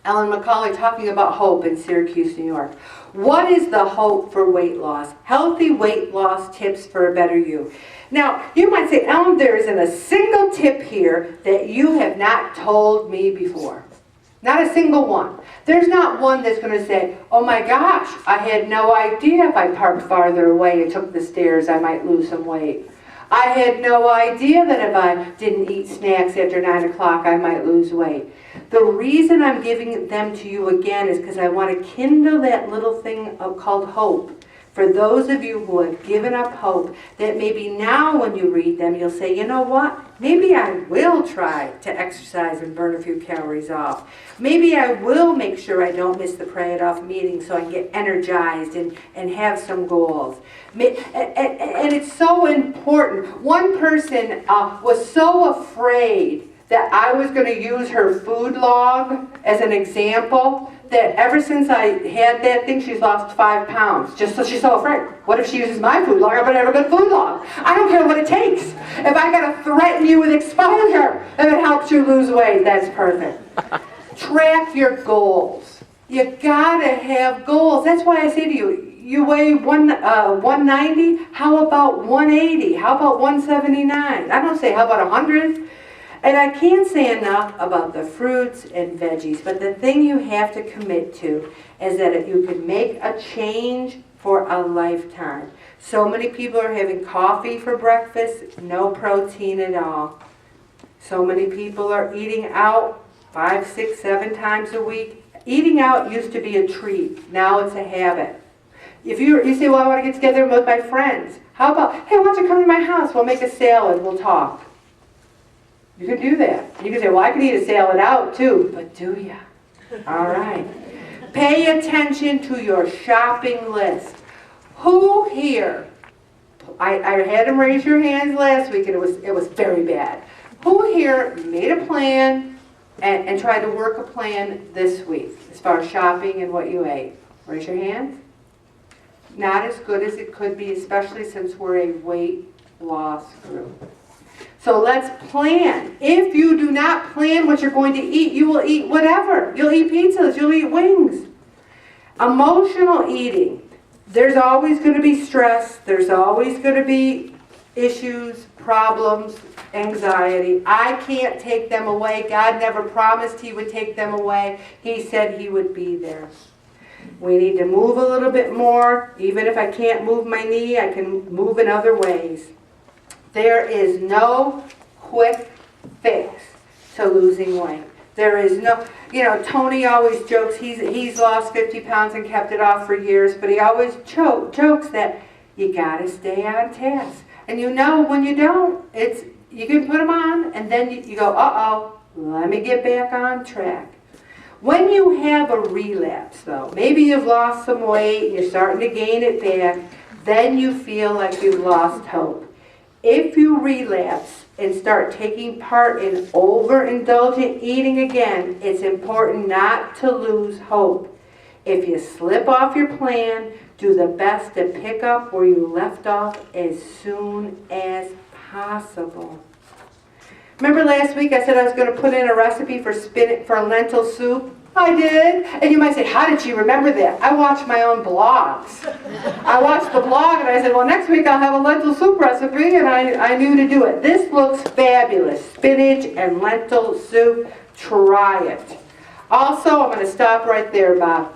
Ellen McCauley talking about hope in Syracuse, New York. What is the hope for weight loss? Healthy weight loss tips for a better you. Now, you might say, Ellen, there isn't a single tip here that you have not told me before. Not a single one. There's not one that's going to say, oh my gosh, I had no idea if I parked farther away and took the stairs I might lose some weight. I had no idea that if I didn't eat snacks after 9 o'clock I might lose weight. The reason I'm giving them to you again is because I want to kindle that little thing called hope. For those of you who have given up hope, that maybe now when you read them, you'll say, you know what? Maybe I will try to exercise and burn a few calories off. Maybe I will make sure I don't miss the Pray It Off meeting so I can get energized and have some goals. And it's so important. One person was so afraid that I was going to use her food log as an example that ever since I had that thing, she's lost 5 pounds. Just so she's so afraid. What if she uses my food log? I better have a good food log. I don't care what it takes. If I got to threaten you with exposure, if it helps you lose weight, that's perfect. Track your goals. You gotta have goals. That's why I say to you, you weigh 190, how about 180? How about 179? I don't say how about 100? And I can't say enough about the fruits and veggies, but the thing you have to commit to is that if you can make a change for a lifetime. So many people are having coffee for breakfast, no protein at all. So many people are eating out 5, 6, 7 times a week. Eating out used to be a treat. Now it's a habit. If you say, well, I want to get together with my friends. How about, hey, why don't you come to my house? We'll make a salad. We'll talk. You can do that. You can say, well, I can eat a salad out too. But do ya? All right. Pay attention to your shopping list. Who here, I had them raise your hands last week and it was very bad. Who here made a plan and tried to work a plan this week as far as shopping and what you ate? Raise your hands. Not as good as it could be, especially since we're a weight loss group. So let's plan. If you do not plan what you're going to eat, you will eat whatever. You'll eat pizzas, you'll eat wings. Emotional eating. There's always going to be stress. There's always going to be issues, problems, anxiety. I can't take them away. God never promised He would take them away. He said He would be there. We need to move a little bit more. Even if I can't move my knee, I can move in other ways. There is no quick fix to losing weight. There is no, Tony always jokes, he's lost 50 pounds and kept it off for years, but he always jokes that you gotta stay on task. And when you don't, you can put them on and then you go, uh-oh, let me get back on track. When you have a relapse though, maybe you've lost some weight, you're starting to gain it back, then you feel like you've lost hope. If you relapse and start taking part in overindulgent eating again, it's important not to lose hope. If you slip off your plan, do the best to pick up where you left off as soon as possible. Remember last week I said I was going to put in a recipe for lentil soup? I did. And you might say, how did you remember that? I watched my own blogs. I watched the blog and I said, well, next week I'll have a lentil soup recipe, and I knew to do it. This looks fabulous. Spinach and lentil soup. Try it. Also, I'm going to stop right there, Bob.